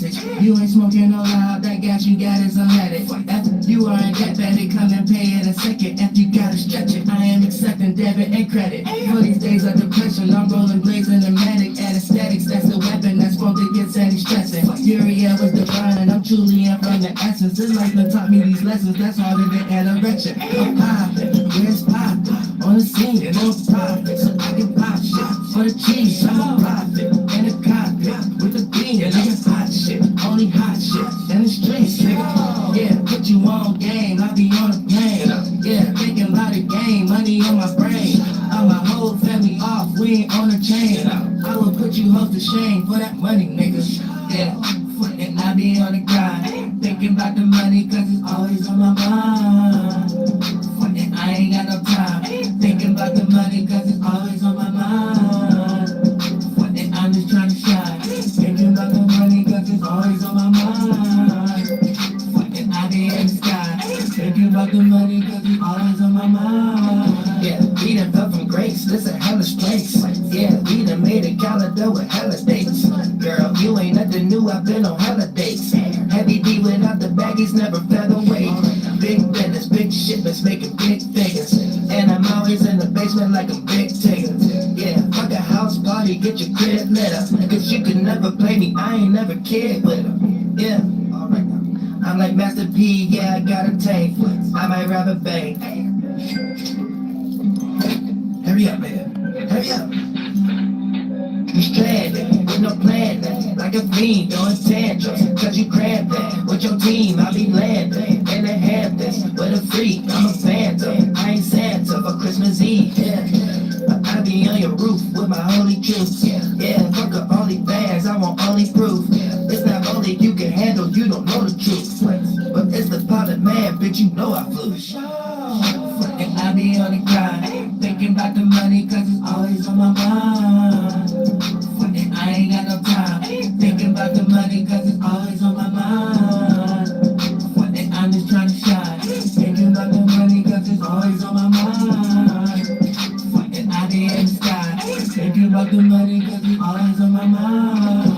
message. You ain't smoking no loud, that gas you got is unleaded. After you aren't that bad, it come and pay it a second. After you gotta stretch it, I am accepting debit and credit. For these days of depression, I'm rolling blazing the medic. Anesthetics, that's the weapon that's supposed to get anti-stressing. Furia was divine, I'm Julian from the essence. This life done taught me these lessons, that's harder than anorexia. I'm poppin', where's pop? On the scene, no profit, so I can pop shit for the cheese. I'm a prophet in the cockpit with the beam, nigga hot shit, only hot shit in the streets, nigga. Yeah, put you on game, I be on a plane. Yeah, thinking about the game, money on my brain. My whole family off, we ain't on a chain. I will put you hoes to shame for that money, nigga. Yeah, and I be on the grind, thinking about the money, cause it's always on my mind. And I ain't got no time, thinking about the money, cause it's always on my mind. And I'm just trying to shine, thinking about the money, cause it's always on my mind. And I be in the sky, thinking about the money, cause it's always on my mind. Yeah, we done fell from grace, this a hellish place. Yeah, we done made a calendar with hella dates. Girl, you ain't nothing new, I've been on hella dates. Heavy D without the baggies, never fell away. Big business, big shipments, making big figures. And I'm always in the basement like a big tiger. Yeah, fuck a house party, get your crib lit up. Cause you can never play me, I ain't never kid with them. Yeah, alright now. I'm like Master P, yeah, I got a tank. I might rob a bank. Hurry up, man. Hurry up. You stranded with no plan, like a fiend doing tantrums. Cause you cramped that with your team, I be landing in the Hamptons with a freak. I'm a phantom, I ain't Santa for Christmas Eve. Yeah, I be on your roof with my holy troops. Yeah, fuck a only fans, I want only proof. It's not only you can handle, you don't know the truth. But it's the pilot man, bitch, you know I flew. And I be on the grind, thinking about the money, cause it's always on my mind. And I ain't got no time, thinking about the money, cause it's always on my mind. And I'm just trying to shine, thinking about the money, cause it's always on my mind. And I be in the sky, thinking about the money, cause it's always on my mind.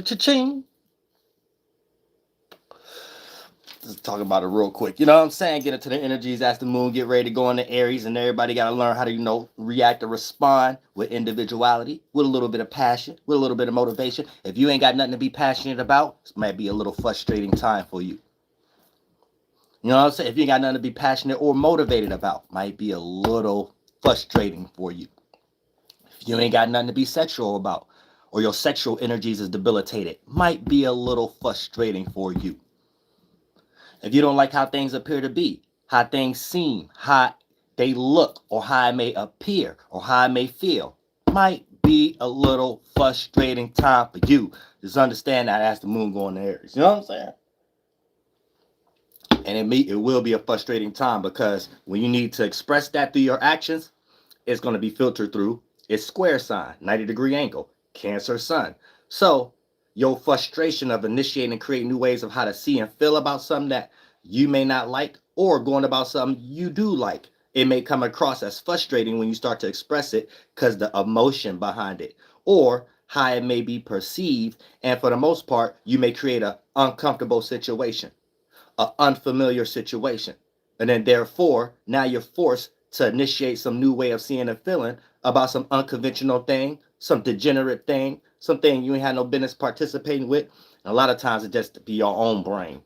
Cha-ching. Just talk about it real quick. You know what I'm saying? Get into the energies as the moon get ready to go into Aries, and everybody got to learn how to, react and respond with individuality, with a little bit of passion, with a little bit of motivation. If you ain't got nothing to be passionate about, this might be a little frustrating time for you. You know what I'm saying? If you ain't got nothing to be passionate or motivated about, might be a little frustrating for you. If you ain't got nothing to be sexual about, or your sexual energies is debilitated, might be a little frustrating for you. If you don't like how things appear to be, how things seem, how they look, or how it may appear, or how it may feel, might be a little frustrating time for you. Just understand that as the moon going to Aries. You know what I'm saying? And it will be a frustrating time, because when you need to express that through your actions, it's going to be filtered through its square sign, 90-degree angle, Cancer Sun. So your frustration of initiating and creating new ways of how to see and feel about something that you may not like, or going about something you do like, it may come across as frustrating when you start to express it, because the emotion behind it, or how it may be perceived. And for the most part, you may create an uncomfortable situation, an unfamiliar situation. And then therefore, now you're forced to initiate some new way of seeing and feeling about some unconventional thing, some degenerate thing, something you ain't had no business participating with. And a lot of times it just be your own brain.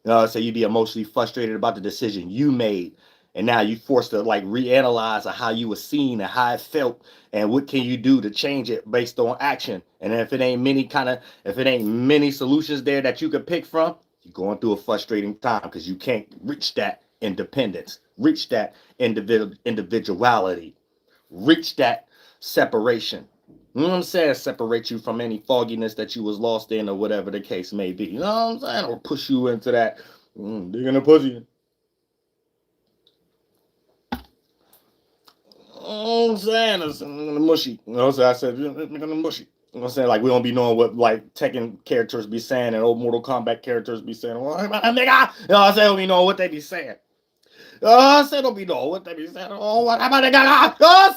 So you be emotionally frustrated about the decision you made, and now you forced to reanalyze how you were seen and how it felt, and what can you do to change it based on action. And if it ain't many solutions there that you could pick from, you're going through a frustrating time, because you can't reach that independence, reach that individuality, reach that separation. You know what I'm saying? Separate you from any fogginess that you was lost in, or whatever the case may be. You know what I'm saying? Or push you into that digging a pussy. You know what I'm saying? It's mushy. You know what I'm saying? I said, mushy. You know what I'm saying? Like, we don't be knowing what, like, Tekken characters be saying and old Mortal Kombat characters be saying. Well, nigga, you know what I'm saying? Don't be knowing what they be saying. I said don't be knowing what they be saying. Oh, what about the guy? I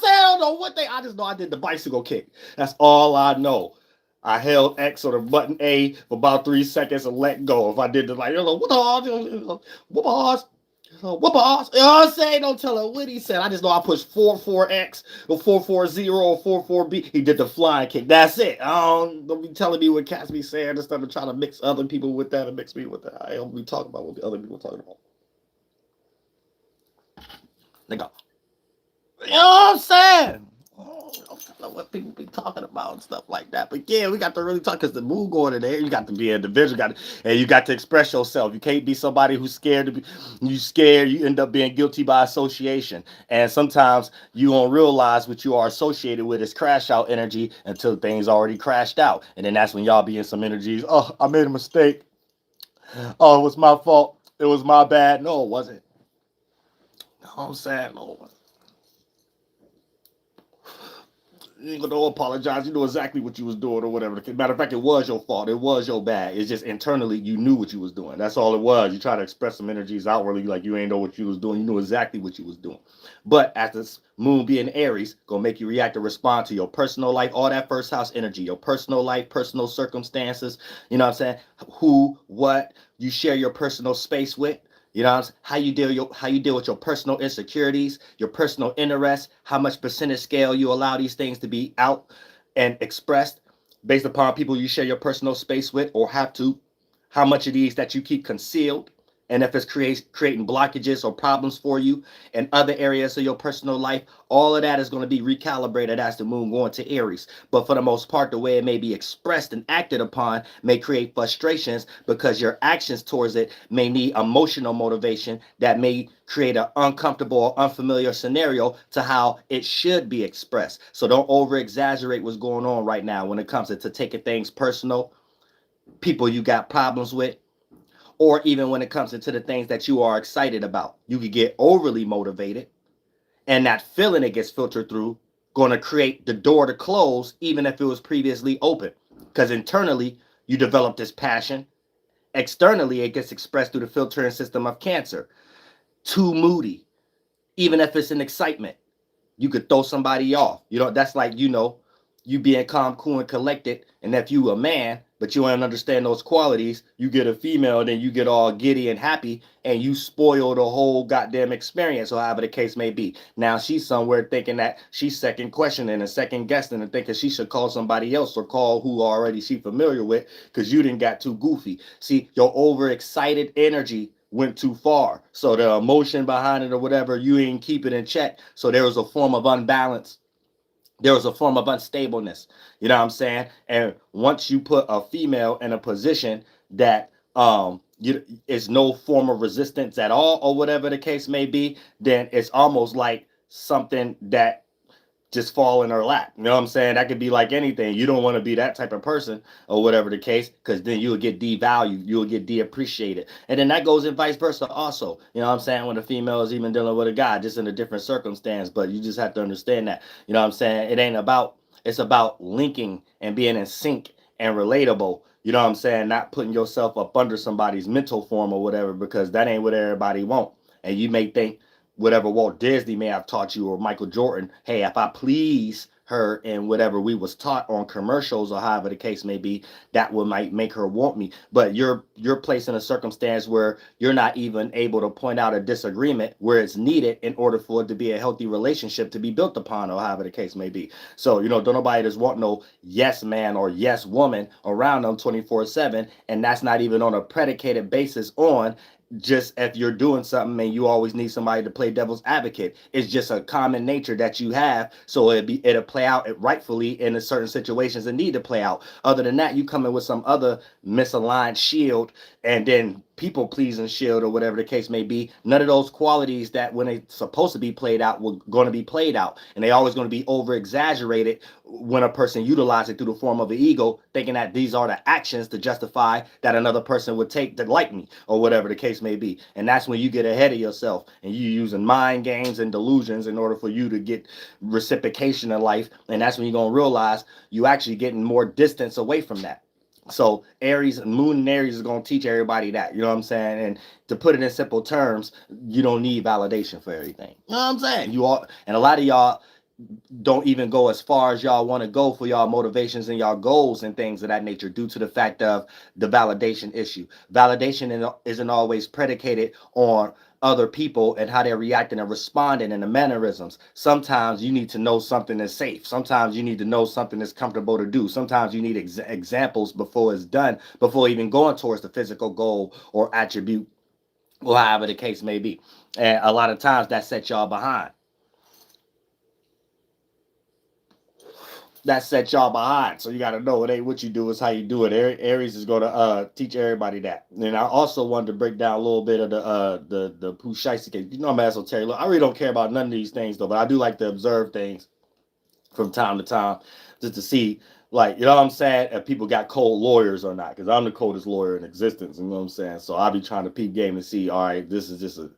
said I don't know what they. I just know I did the bicycle kick. That's all I know. I held X or the button A for about 3 seconds and let go. If I did the, like, you know, what the whoop ass, whoop ass. You know what I'm saying? Don't tell her what he said. I just know I pushed 4-4X or 4-4-0 or 4-4B. He did the flying kick. That's it. Don't be telling me what cats be saying instead of trying to mix other people with that and mix me with that. I don't be talking about what the other people talking about. Nigga. You know what I'm saying? Oh, I don't know what people be talking about and stuff like that. But yeah, we got to really talk because the mood going in there. You got to be an individual, and you got to express yourself. You can't be somebody who's scared to be. You scared, you end up being guilty by association. And sometimes you don't realize what you are associated with is crash out energy until things already crashed out. And then that's when y'all be in some energies. Oh, I made a mistake. Oh, it was my fault. It was my bad. No, it wasn't. You know what I'm saying? No, it wasn't. You ain't gonna apologize. You know exactly what you was doing or whatever. Matter of fact, it was your fault. It was your bad. It's just internally you knew what you was doing. That's all it was. You try to express some energies outwardly like you ain't know what you was doing. You knew exactly what you was doing. But as this moon being Aries, gonna make you react and respond to your personal life, all that first house energy, your personal life, personal circumstances. You know what I'm saying? Who, what you share your personal space with. You know how you deal with your personal insecurities, your personal interests, how much percentage scale you allow these things to be out and expressed based upon people you share your personal space with or have to, how much of these that you keep concealed, and if it's creating blockages or problems for you in other areas of your personal life, all of that is going to be recalibrated as the moon going to Aries. But for the most part, the way it may be expressed and acted upon may create frustrations because your actions towards it may need emotional motivation that may create an uncomfortable or unfamiliar scenario to how it should be expressed. So don't over exaggerate what's going on right now when it comes to taking things personal, people you got problems with, or even when it comes into the things that you are excited about. You could get overly motivated, and that feeling it gets filtered through going to create the door to close even if it was previously open, because internally you develop this passion. Externally it gets expressed through the filtering system of Cancer. Too moody, even if it's an excitement, you could throw somebody off. You know, that's like, you know, you being calm, cool, and collected, and if you a man but you don't understand those qualities, you get a female, then you get all giddy and happy, and you spoil the whole goddamn experience, or however the case may be. Now she's somewhere thinking that she's second questioning and second guessing and thinking she should call somebody else or call who already she familiar with because you didn't got too goofy. See, your overexcited energy went too far. So the emotion behind it or whatever, you ain't keep it in check. So there was a form of unbalance. There was a form of unstableness. You know what I'm saying? And once you put a female in a position that is no form of resistance at all, or whatever the case may be, then it's almost like something that just fall in her lap. You know what I'm saying? That could be like anything. You don't want to be that type of person or whatever the case, because then you'll get devalued, you'll get deappreciated. And then that goes in vice versa also. You know what I'm saying? When a female is even dealing with a guy, just in a different circumstance. But you just have to understand that. You know what I'm saying? It's about linking and being in sync and relatable. You know what I'm saying? Not putting yourself up under somebody's mental form or whatever, because that ain't what everybody want. And you may think whatever Walt Disney may have taught you or Michael Jordan, hey, if I please her in whatever we was taught on commercials or however the case may be, that would might make her want me. But you're placed in a circumstance where you're not even able to point out a disagreement where it's needed in order for it to be a healthy relationship to be built upon, or however the case may be. So, you know, don't nobody just want no yes man or yes woman around them 24/7, and that's not even on a predicated basis on just if you're doing something and you always need somebody to play devil's advocate. It's just a common nature that you have, so it'll play out rightfully in certain situations that need to play out. Other than that, you come in with some other misaligned shield and then people pleasing shield or whatever the case may be. None of those qualities that when they're supposed to be played out were going to be played out, and they always going to be over exaggerated when a person utilizes it through the form of an ego, thinking that these are the actions to justify that another person would take to like me or whatever the case may be. And that's when you get ahead of yourself and you using mind games and delusions in order for you to get reciprocation in life life, and that's when you're going to realize you actually getting more distance away from that. So Aries, moon in Aries is going to teach everybody that, you know what I'm saying? And to put it in simple terms, you don't need validation for everything. You know what I'm saying? You all, and a lot of y'all don't even go as far as y'all want to go for y'all motivations and y'all goals and things of that nature due to the fact of the validation issue. Validation isn't always predicated on other people and how they're reacting and responding and the mannerisms. Sometimes you need to know something is safe. Sometimes you need to know something is comfortable to do. Sometimes you need examples before it's done, before even going towards the physical goal or attribute or however the case may be. And a lot of times that sets y'all behind. That sets y'all behind. So you got to know it ain't what you do, it's how you do it. Aries is going to teach everybody that. And I also wanted to break down a little bit of the Pooh Shiesty case. You know I'm esoteric. Look, I really don't care about none of these things though, but I do like to observe things from time to time just to see, like, you know what I'm saying, if people got cold lawyers or not, because I'm the coldest lawyer in existence, you know what I'm saying? So I'll be trying to peep game and see, all right, this is just a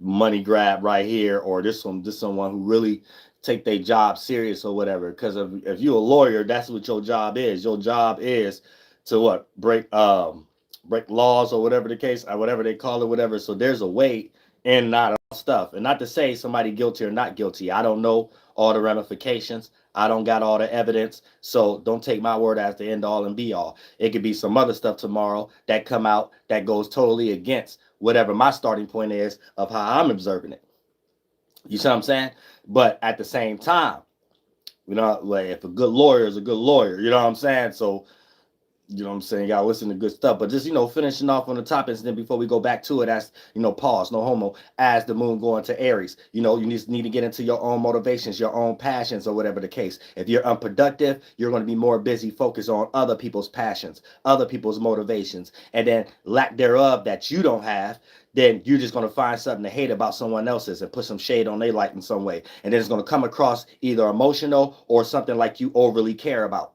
money grab right here, or this someone who really take their job serious or whatever. Because if you're a lawyer, that's what your job is. Your job is to what? Break laws or whatever the case, or whatever they call it, whatever. So there's a way in and out of stuff. And not to say somebody guilty or not guilty. I don't know all the ramifications. I don't got all the evidence. So don't take my word as the end all and be all. It could be some other stuff tomorrow that come out that goes totally against whatever my starting point is of how I'm observing it. You see what I'm saying? But at the same time, you know, like if a good lawyer is a good lawyer, you know what I'm saying? So, you know what I'm saying? You gotta listen to good stuff. But just, you know, finishing off on the topics, and then before we go back to it, as, you know, pause, no homo, as the moon going to Aries, you know, you need to get into your own motivations, your own passions, or whatever the case. If you're unproductive, you're going to be more busy focused on other people's passions, other people's motivations, and then lack thereof that you don't have, then you're just going to find something to hate about someone else's and put some shade on their light in some way. And then it's going to come across either emotional or something like you overly care about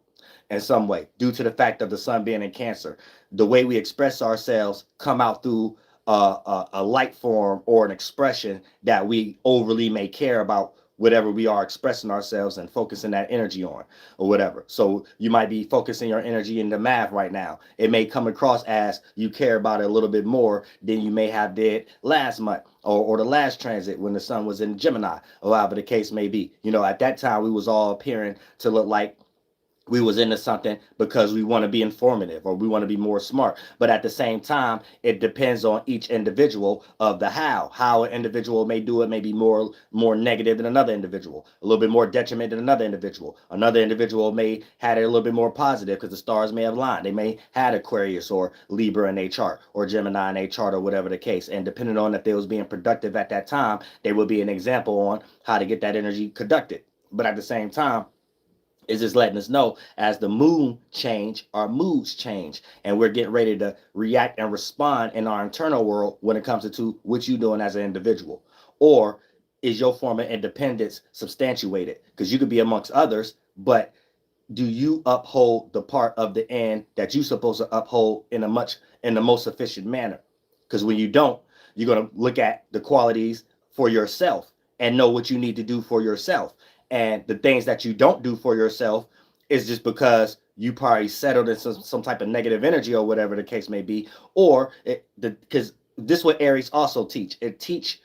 in some way, due to the fact of the sun being in Cancer. The way we express ourselves come out through a light form or an expression that we overly may care about whatever we are expressing ourselves and focusing that energy on or whatever. So you might be focusing your energy into math right now. It may come across as you care about it a little bit more than you may have did last month or the last transit when the sun was in Gemini, or however the case may be. You know, at that time we was all appearing to look like we was into something because we want to be informative or we want to be more smart. But at the same time, it depends on each individual of the how an individual may do it may be more negative than another individual, a little bit more detriment than another individual. Another individual may had it a little bit more positive because the stars may have lined. They may had Aquarius or Libra in their chart or Gemini in their chart or whatever the case. And depending on if they was being productive at that time, they would be an example on how to get that energy conducted. But at the same time, is just letting us know as the moon change, our moods change, and we're getting ready to react and respond in our internal world when it comes to what you're doing as an individual. Or is your form of independence substantiated? Because you could be amongst others, but do you uphold the part of the end that you're supposed to uphold in the most efficient manner? Because when you don't, you're going to look at the qualities for yourself and know what you need to do for yourself. And the things that you don't do for yourself is just because you probably settled in some type of negative energy or whatever the case may be. Or because this is what Aries also teach. It teach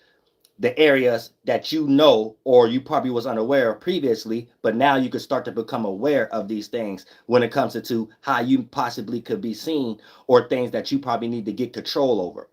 the areas that you know or you probably was unaware of previously, but now you can start to become aware of these things when it comes to how you possibly could be seen, or things that you probably need to get control over,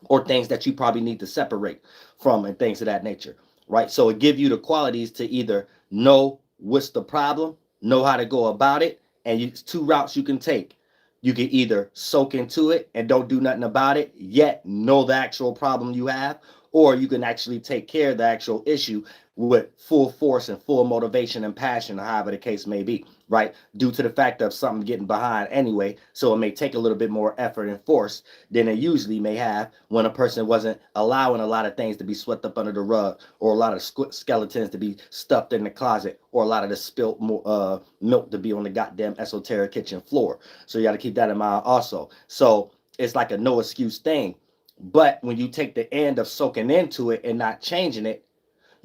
or things that you probably need to separate from, and things of that nature. Right? So it gives you the qualities to either know what's the problem, know how to go about it, and it's two routes you can take. You can either soak into it and don't do nothing about it, yet know the actual problem you have, or you can actually take care of the actual issue with full force and full motivation and passion, or however the case may be, right? Due to the fact of something getting behind anyway, so it may take a little bit more effort and force than it usually may have when a person wasn't allowing a lot of things to be swept up under the rug, or a lot of skeletons to be stuffed in the closet, or a lot of the spilt milk to be on the goddamn esoteric kitchen floor. So you got to keep that in mind also. So it's like a no excuse thing. But when you take the end of soaking into it and not changing it,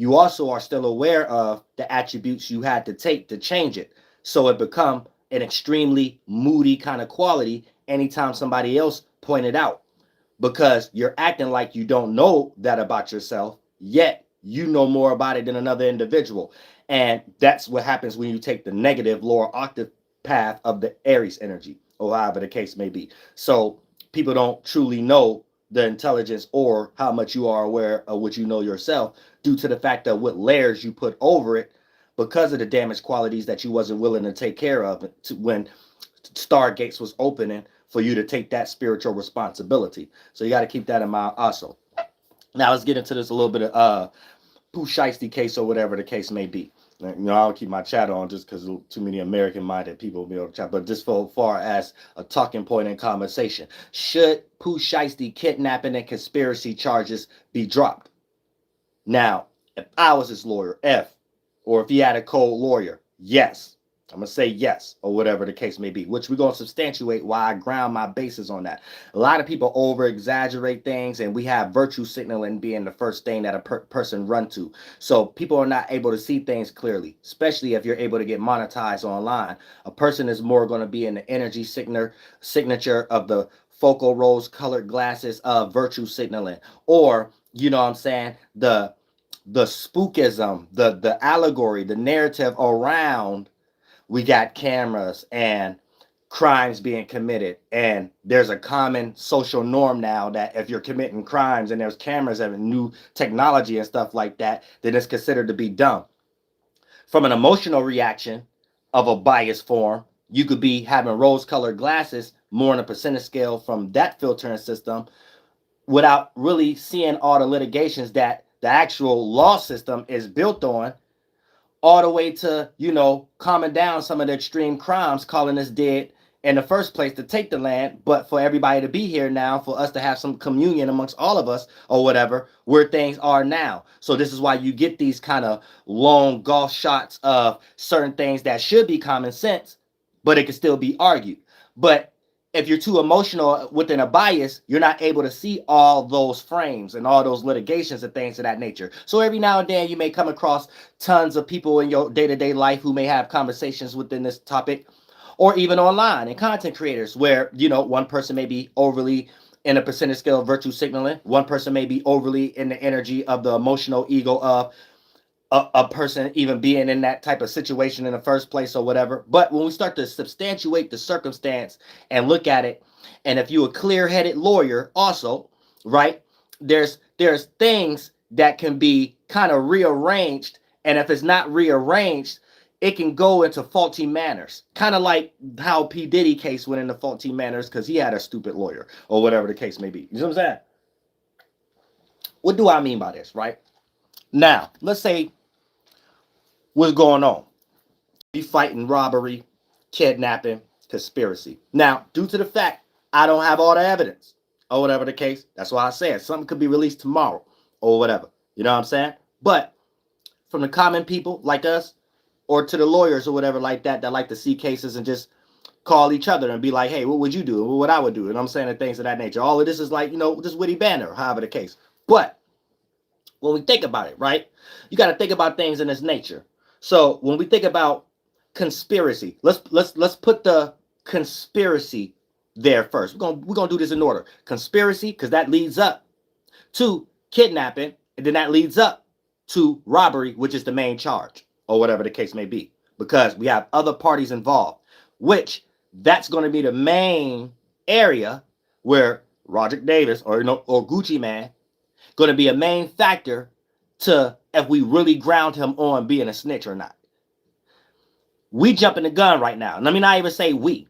you also are still aware of the attributes you had to take to change it. So it become an extremely moody kind of quality anytime somebody else pointed out, because you're acting like you don't know that about yourself, yet you know more about it than another individual. And that's what happens when you take the negative lower octave path of the Aries energy, or however the case may be. So people don't truly know the intelligence or how much you are aware of what you know yourself, due to the fact of what layers you put over it, because of the damaged qualities that you wasn't willing to take care of when stargates was opening for you to take that spiritual responsibility. So you got to keep that in mind also. Now let's get into this a little bit of Pooh Shiesty case, or whatever the case may be. You know, I'll keep my chat on just because too many American-minded people will be able to chat. But just for far as a talking point in conversation, should Pooh Shiesty kidnapping and conspiracy charges be dropped? Now, if I was his lawyer, or if he had a cold lawyer, yes. I'm going to say yes, or whatever the case may be, which we're going to substantiate why I ground my bases on that. A lot of people over-exaggerate things, and we have virtue signaling being the first thing that a person run to. So people are not able to see things clearly, especially if you're able to get monetized online. A person is more going to be in the energy signature of the focal rose-colored glasses of virtue signaling, or, you know what I'm saying, the spookism, the allegory, the narrative around we got cameras and crimes being committed, and there's a common social norm now that if you're committing crimes and there's cameras and new technology and stuff like that, then it's considered to be dumb. From an emotional reaction of a biased form, you could be having rose-colored glasses more on a percentage scale from that filtering system, without really seeing all the litigations that the actual law system is built on, all the way to, you know, calming down some of the extreme crimes, calling us dead in the first place to take the land, but for everybody to be here now, for us to have some communion amongst all of us, or whatever, where things are now. So this is why you get these kind of long golf shots of certain things that should be common sense, but it can still be argued. But if you're too emotional within a bias, you're not able to see all those frames and all those litigations and things of that nature. So every now and then you may come across tons of people in your day-to-day life who may have conversations within this topic, or even online, and content creators where, you know, one person may be overly in a percentage scale of virtue signaling, one person may be overly in the energy of the emotional ego of a person even being in that type of situation in the first place, or whatever. But when we start to substantiate the circumstance and look at it, and if you're a clear-headed lawyer also, right, there's things that can be kind of rearranged, and if it's not rearranged, it can go into faulty manners, kind of like how P. Diddy case went into faulty manners because he had a stupid lawyer, or whatever the case may be. You know what I'm saying? What do I mean by this, right? Now, let's say what's going on. We fighting robbery, kidnapping, conspiracy. Now, due to the fact I don't have all the evidence, or whatever the case, that's why I said something could be released tomorrow, or whatever. You know what I'm saying? But from the common people like us, or to the lawyers or whatever like that like to see cases and just call each other and be like, hey, what would you do? What I would do? And I'm saying, and things of that nature. All of this is like, you know, just witty banter, however the case. But when we think about it, right, you got to think about things in this nature. So when we think about conspiracy, let's put the conspiracy there first. We're gonna do this in order. Conspiracy, because that leads up to kidnapping, and then that leads up to robbery, which is the main charge, or whatever the case may be, because we have other parties involved, which that's going to be the main area where Roger Davis or Gucci Man going to be a main factor to if we really ground him on being a snitch or not. We jumping the gun right now. Let me not even say we.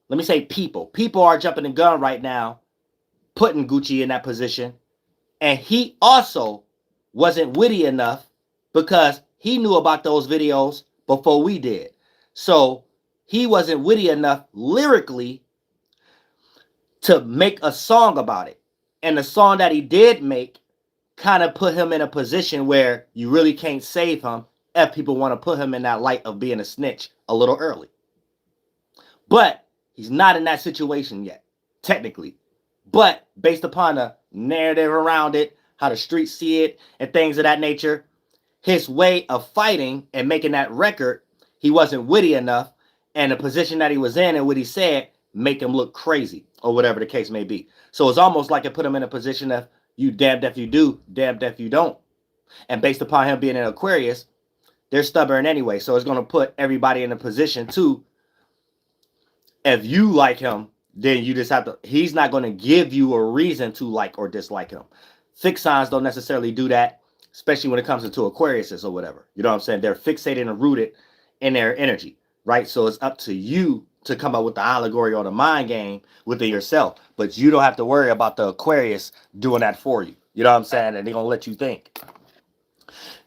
Let me say people. People are jumping the gun right now, putting Gucci in that position. And he also wasn't witty enough because he knew about those videos before we did. So he wasn't witty enough lyrically to make a song about it. And the song that he did make kind of put him in a position where you really can't save him if people want to put him in that light of being a snitch a little early. But he's not in that situation yet, technically. But based upon the narrative around it, how the streets see it, and things of that nature, his way of fighting and making that record, he wasn't witty enough, and the position that he was in and what he said make him look crazy or whatever the case may be. So it's almost like it put him in a position of you damned if you do, damned if you don't. And based upon him being an Aquarius, they're stubborn anyway. So it's going to put everybody in a position to, if you like him, then you just have to, he's not going to give you a reason to like or dislike him. Fixed signs don't necessarily do that, especially when it comes into Aquariuses or whatever. You know what I'm saying? They're fixated and rooted in their energy, right? So it's up to you to come up with the allegory or the mind game within yourself. But you don't have to worry about the Aquarius doing that for you. You know what I'm saying? And they're going to let you think.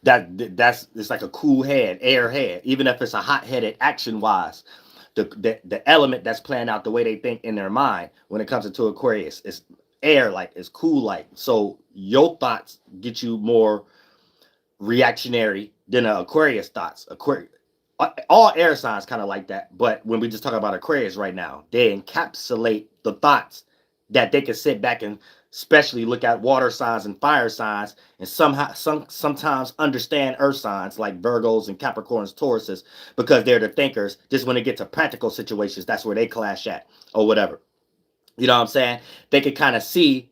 It's like a cool head, air head, even if it's a hot-headed action-wise. The element that's playing out the way they think in their mind when it comes to Aquarius, it's air, like it's cool, like. So your thoughts get you more reactionary than Aquarius thoughts. All air signs kind of like that, but when we just talk about Aquarius right now, they encapsulate the thoughts that they can sit back and especially look at water signs and fire signs, and sometimes understand earth signs like Virgos and Capricorns, Tauruses, because they're the thinkers. Just when it gets to practical situations, that's where they clash at or whatever. You know what I'm saying? They can kind of see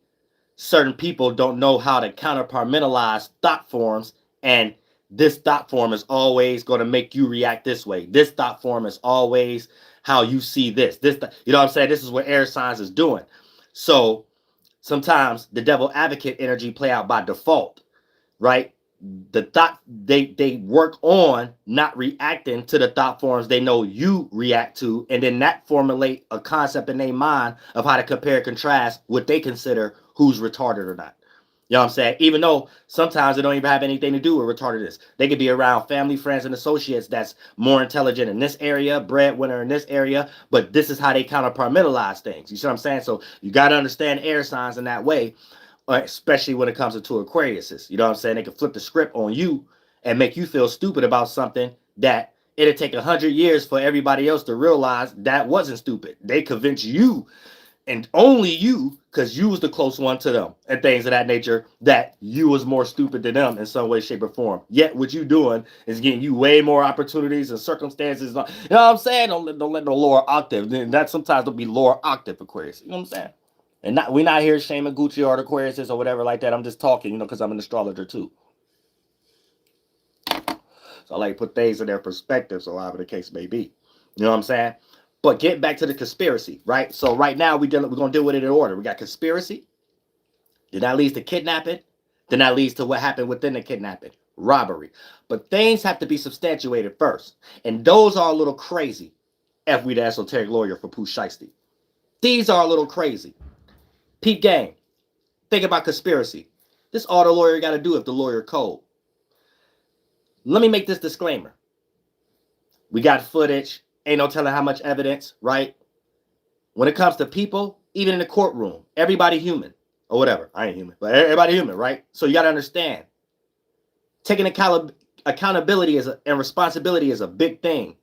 certain people don't know how to counterpartmentalize thought forms, and this thought form is always going to make you react this way. This thought form is always how you see this. You know what I'm saying? This is what air signs is doing. So sometimes the devil advocate energy play out by default, right? The thought they work on not reacting to the thought forms they know you react to, and then that formulate a concept in their mind of how to compare and contrast what they consider who's retarded or not. You know what I'm saying? Even though sometimes it don't even have anything to do with retardedness. They could be around family, friends, and associates that's more intelligent in this area, breadwinner in this area, but this is how they counterpartmentalize things. You see what I'm saying? So you got to understand air signs in that way, especially when it comes to Aquariuses. You know what I'm saying? They can flip the script on you and make you feel stupid about something that it'll take 100 years for everybody else to realize that wasn't stupid. They convince you, and only you, because you was the close one to them and things of that nature, that you was more stupid than them in some way, shape, or form. Yet what you doing is getting you way more opportunities and circumstances. You know what I'm saying? Don't let no lower octave. Then that sometimes will be lower octave Aquarius. You know what I'm saying? And we're not here shaming Gucci or the Aquariuses or whatever like that. I'm just talking, because I'm an astrologer too. So I like to put things in their perspective, so however the case may be. You know what I'm saying? But get back to the conspiracy, right? So right now we're going to deal with it in order. We got conspiracy. Then that leads to kidnapping. Then that leads to what happened within the kidnapping. Robbery. But things have to be substantiated first. And those are a little crazy. F we the esoteric lawyer for Pooh Shiesty. These are a little crazy. Peep game. Think about conspiracy. This all the lawyer got to do if the lawyer cold. Let me make this disclaimer. We got footage. Ain't no telling how much evidence, right? When it comes to people, even in the courtroom, everybody human or whatever. I ain't human, but everybody human, right? So you got to understand, taking accountability and responsibility is a big thing.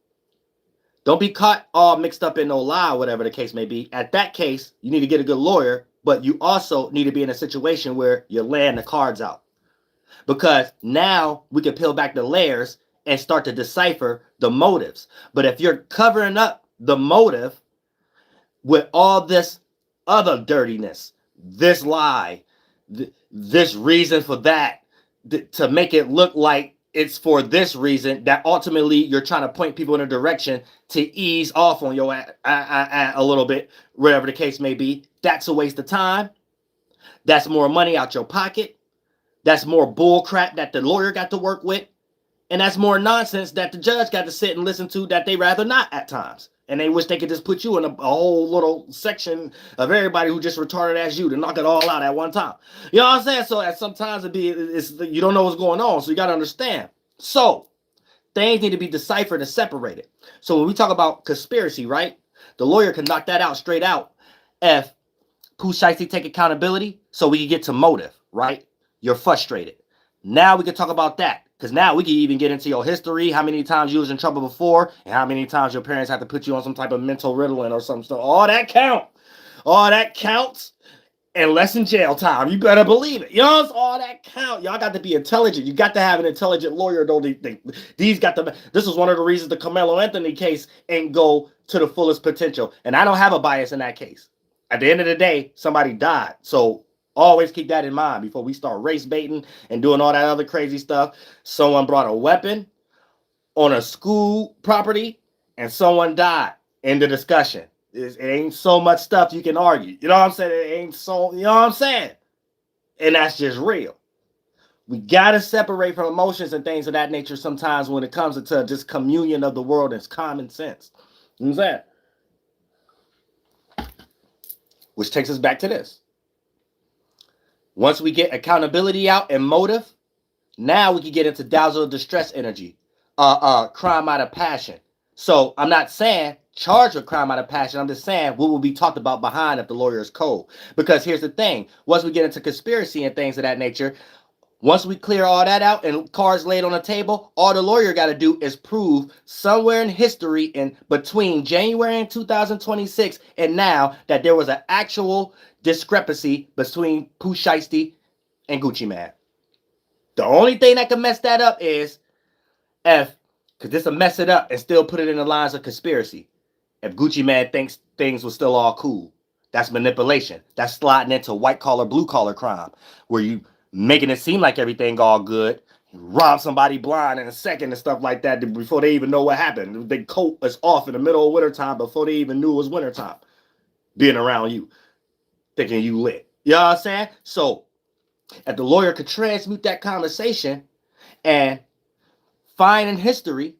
Don't be caught all mixed up in no lie, whatever the case may be. At that case, you need to get a good lawyer, but you also need to be in a situation where you're laying the cards out. Because now we can peel back the layers and start to decipher the motives. But if you're covering up the motive with all this other dirtiness, this lie, this reason for that, to make it look like it's for this reason, that ultimately you're trying to point people in a direction to ease off on your a little bit, whatever the case may be, that's a waste of time. That's more money out your pocket. That's more bull crap that the lawyer got to work with. And that's more nonsense that the judge got to sit and listen to that they rather not at times. And they wish they could just put you in a whole little section of everybody who just retarded as you to knock it all out at one time. You know what I'm saying? So sometimes you don't know what's going on. So you got to understand. So things need to be deciphered and separated. So when we talk about conspiracy, right? The lawyer can knock that out straight out. If Pooh Shiesty take accountability, so we can get to motive, right? You're frustrated. Now we can talk about that. Because now we can even get into your history, how many times you was in trouble before, and how many times your parents have to put you on some type of mental riddling or something. So all that count. All that counts and less in jail time. You better believe it. You know, it's all that count. Y'all got to be intelligent. You got to have an intelligent lawyer. Though these got to. This is one of the reasons the Carmelo Anthony case ain't go to the fullest potential. And I don't have a bias in that case. At the end of the day, somebody died. So always keep that in mind before we start race baiting and doing all that other crazy stuff. Someone brought a weapon on a school property and someone died. End of discussion. It ain't so much stuff you can argue. You know what I'm saying? It ain't so, you know what I'm saying? And that's just real. We got to separate from emotions and things of that nature sometimes when it comes to just communion of the world and common sense. You know what I'm saying? Which takes us back to this. Once we get accountability out and motive, now we can get into dazzle of distress energy, crime out of passion. So I'm not saying charged with crime out of passion. I'm just saying what will be talked about behind if the lawyer is cold. Because here's the thing. Once we get into conspiracy and things of that nature, once we clear all that out and cards laid on the table, all the lawyer got to do is prove somewhere in history in between January 2026 and now that there was an actual discrepancy between Pooh Shiesty and Gucci Mane. The only thing that can mess that up is because this will mess it up and still put it in the lines of conspiracy. If Gucci Mane thinks things were still all cool, that's manipulation. That's sliding into white collar, blue collar crime, where you making it seem like everything all good, rob somebody blind in a second and stuff like that before they even know what happened. Their coat is off in the middle of wintertime before they even knew it was wintertime. Being around you, thinking you lit. You know what I'm saying? So if the lawyer could transmute that conversation and find in history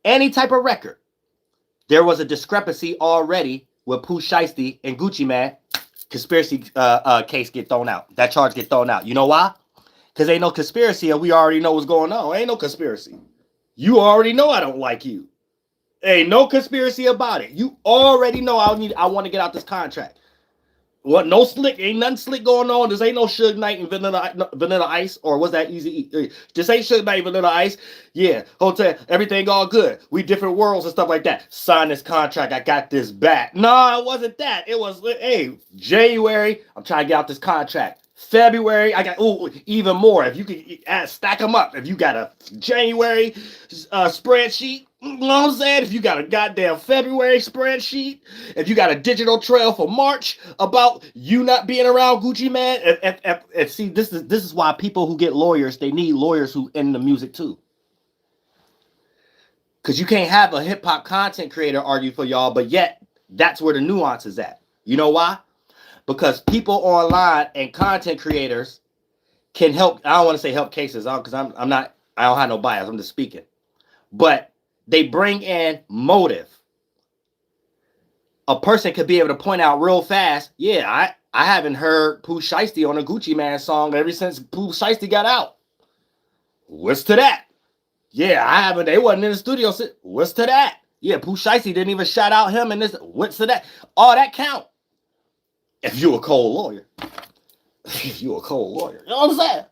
any type of record, there was a discrepancy already with Pooh Shiesty and Gucci Mane, conspiracy case get thrown out. That charge get thrown out. You know why? Because ain't no conspiracy and we already know what's going on. Ain't no conspiracy. You already know I don't like you. Ain't no conspiracy about it. You already know I want to get out this contract. What? No slick. Ain't nothing slick going on. This ain't no Suge Knight and Vanilla Ice. Or was that Easy? This ain't Suge Knight and Vanilla Ice. Yeah. Hotel. Everything all good. We different worlds and stuff like that. Sign this contract. I got this back. No, it wasn't that. It was, hey, January. I'm trying to get out this contract. February. I got, even more. If you could stack them up. If you got a January spreadsheet. You know what I'm saying? If you got a goddamn February spreadsheet, if you got a digital trail for March about you not being around Gucci Mane, and see, this is why people who get lawyers, they need lawyers who in the music too. Because you can't have a hip hop content creator argue for y'all, but yet that's where the nuance is at. You know why? Because people online and content creators can help. I don't want to say help cases, because I don't have no bias. I'm just speaking, but they bring in motive. A person could be able to point out real fast, yeah, I haven't heard Pooh Shiesty on a Gucci Mane song ever since Pooh Shiesty got out. What's to that? Yeah, I haven't. They wasn't in the studio. What's to that? Yeah, Pooh Shiesty didn't even shout out him and this. What's to that? All that count. If you a cold lawyer. If you a cold lawyer. You know what I'm saying?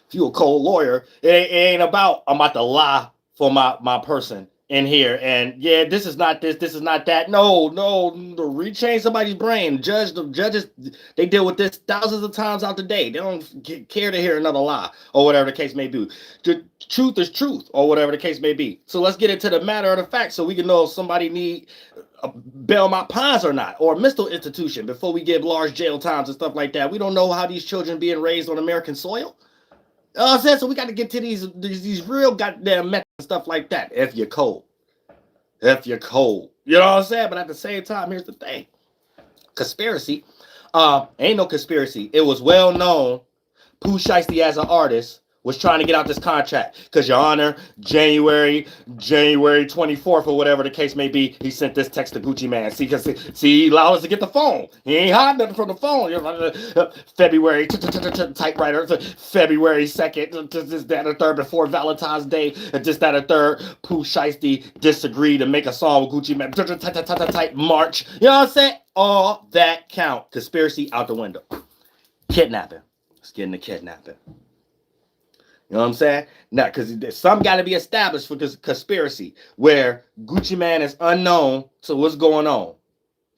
If you a cold lawyer, it ain't about I'm about to lie for my person in here. And yeah, this is not this is not that. No, rechange somebody's brain. The judges, they deal with this thousands of times out the day. They don't care to hear another lie or whatever the case may be. The truth is truth or whatever the case may be. So let's get into the matter of the fact so we can know if somebody need Belmont Pines or not, or a mental institution before we give large jail times and stuff like that. We don't know how these children being raised on American soil. So we got to get to these real goddamn methods and stuff like that. If you're cold. You know what I'm saying? But at the same time, here's the thing. Conspiracy. Ain't no conspiracy. It was well known Pooh Shiesty as an artist was trying to get out this contract. Because, Your Honor, January 24th or whatever the case may be, he sent this text to Gucci Mane. See, he allowed us to get the phone. He ain't hiding nothing from the phone. February, typewriter, February 2nd, this, that, or third, before Valentine's Day, this, that, or third, Pooh Shiesty disagreed to make a song with Gucci Mane, March. You know what I'm saying? All that count. Conspiracy out the window. Kidnapping. Let's get into kidnapping. You know what I'm saying? Now, because some got to be established for this conspiracy where Gucci Mane is unknown to what's going on.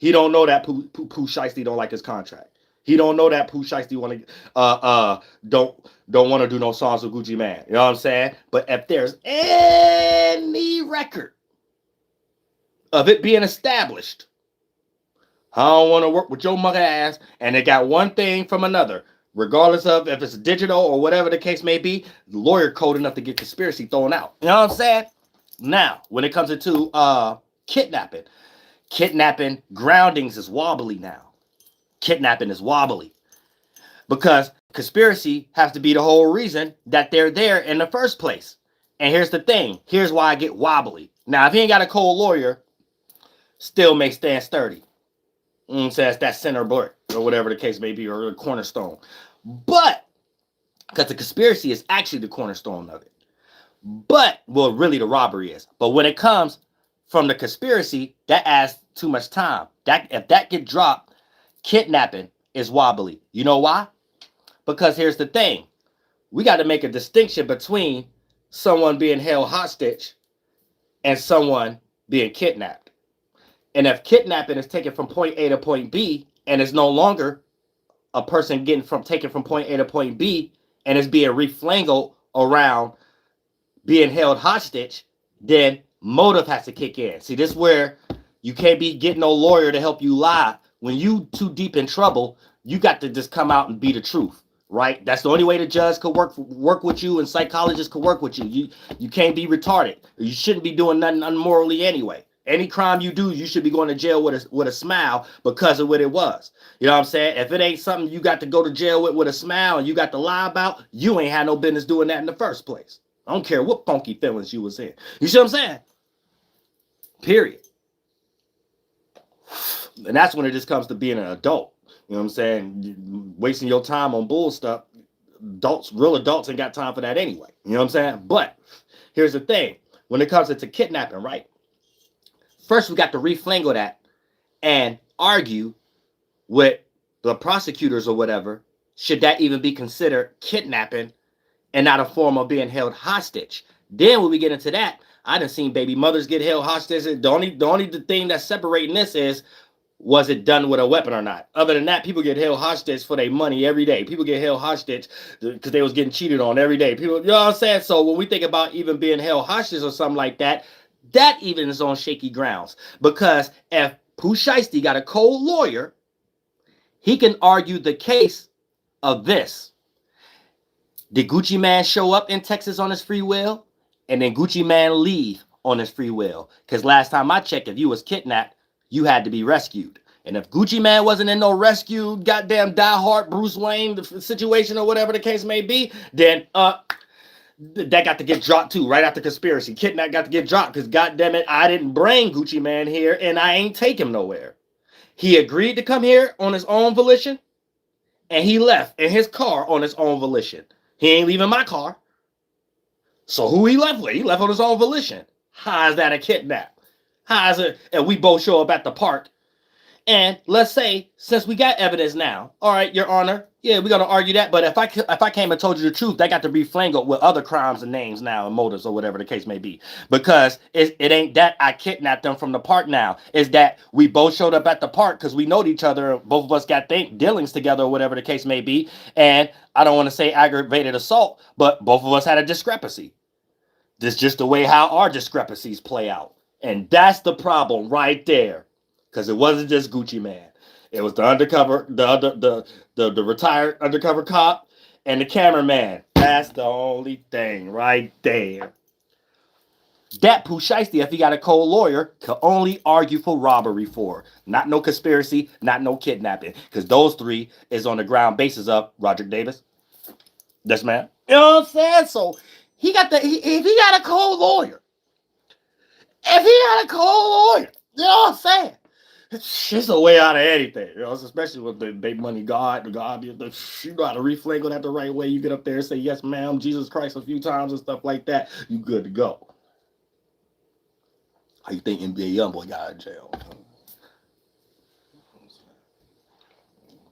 He don't know that Pooh Shiesty don't like his contract. He don't know that Pooh Shiesty want to don't want to do no songs with Gucci Mane. You know what I'm saying? But if there's any record of it being established, I don't want to work with your mother ass, and they got one thing from another, regardless of if it's digital or whatever the case may be, the lawyer code enough to get conspiracy thrown out. You know what I'm saying? Now, when it comes to kidnapping groundings is wobbly now. Kidnapping is wobbly because conspiracy has to be the whole reason that they're there in the first place. And here's the thing. Here's why I get wobbly. Now, if he ain't got a cold lawyer, still may stand sturdy. Says that center brick or whatever the case may be, or the cornerstone. But because the conspiracy is actually the cornerstone of it. But, well, really the robbery is. But when it comes from the conspiracy, that adds too much time. If that get dropped, kidnapping is wobbly. You know why? Because here's the thing. We got to make a distinction between someone being held hostage and someone being kidnapped. And if kidnapping is taken from point A to point B, and it's no longer a person taken from point A to point B, and it's being reflangled around being held hostage, then motive has to kick in. See, this is where you can't be getting no lawyer to help you lie. When you too deep in trouble, you got to just come out and be the truth, right? That's the only way the judge could work with you, and psychologists could work with you. You can't be retarded. You shouldn't be doing nothing unmorally anyway. Any crime you do, you should be going to jail with a smile because of what it was. You know what I'm saying? If it ain't something you got to go to jail with a smile and you got to lie about, you ain't had no business doing that in the first place. I don't care what funky feelings you was in. You see what I'm saying? Period. And that's when it just comes to being an adult. You know what I'm saying? Wasting your time on bull stuff. Real adults ain't got time for that anyway. You know what I'm saying? But here's the thing. When it comes to kidnapping, right? First, we got to reflangle that and argue with the prosecutors or whatever. Should that even be considered kidnapping and not a form of being held hostage? Then when we get into that, I done seen baby mothers get held hostage. The only thing that's separating this is, was it done with a weapon or not? Other than that, people get held hostage for their money every day. People get held hostage because they was getting cheated on every day. People, you know what I'm saying? So when we think about even being held hostage or something like that, that even is on shaky grounds. Because if Pooh Shiesty got a cold lawyer, he can argue the case of this. Did Gucci Mane show up in Texas on his free will? And then Gucci Mane leave on his free will? Because last time I checked, if you was kidnapped, you had to be rescued. And if Gucci Mane wasn't in no rescue, goddamn diehard Bruce Wayne situation or whatever the case may be, then that got to get dropped too, right after conspiracy. Kidnap got to get dropped because goddamn it, I didn't bring Gucci Mane here and I ain't take him nowhere. He agreed to come here on his own volition and he left in his car on his own volition. He ain't leaving my car. So who he left with? He left on his own volition. How is that a kidnap? How is it? And we both show up at the park. And let's say, since we got evidence now, all right, Your Honor, yeah, we're gonna argue that. But if I came and told you the truth, that got to be flangled with other crimes and names now and motives or whatever the case may be. Because it ain't that I kidnapped them from the park now. It's that we both showed up at the park because we know each other. Both of us got dealings together or whatever the case may be. And I don't want to say aggravated assault, but both of us had a discrepancy. This is just the way how our discrepancies play out. And that's the problem right there. Because it wasn't just Gucci Mane. It was the undercover, the retired undercover cop and the cameraman. That's the only thing right there. That Pooh Shiesty, if he got a cold lawyer, could only argue for robbery for. Not no conspiracy, not no kidnapping. Because those three is on the ground basis of Roderick Davis. Yes, ma'am. You know what I'm saying? So if he got a cold lawyer, you know what I'm saying? It's a way out of anything, you know, especially with the big money God, you know how to reflangle that the right way. You get up there and say, yes, ma'am, Jesus Christ a few times and stuff like that. You good to go. How you think NBA Youngboy got in jail?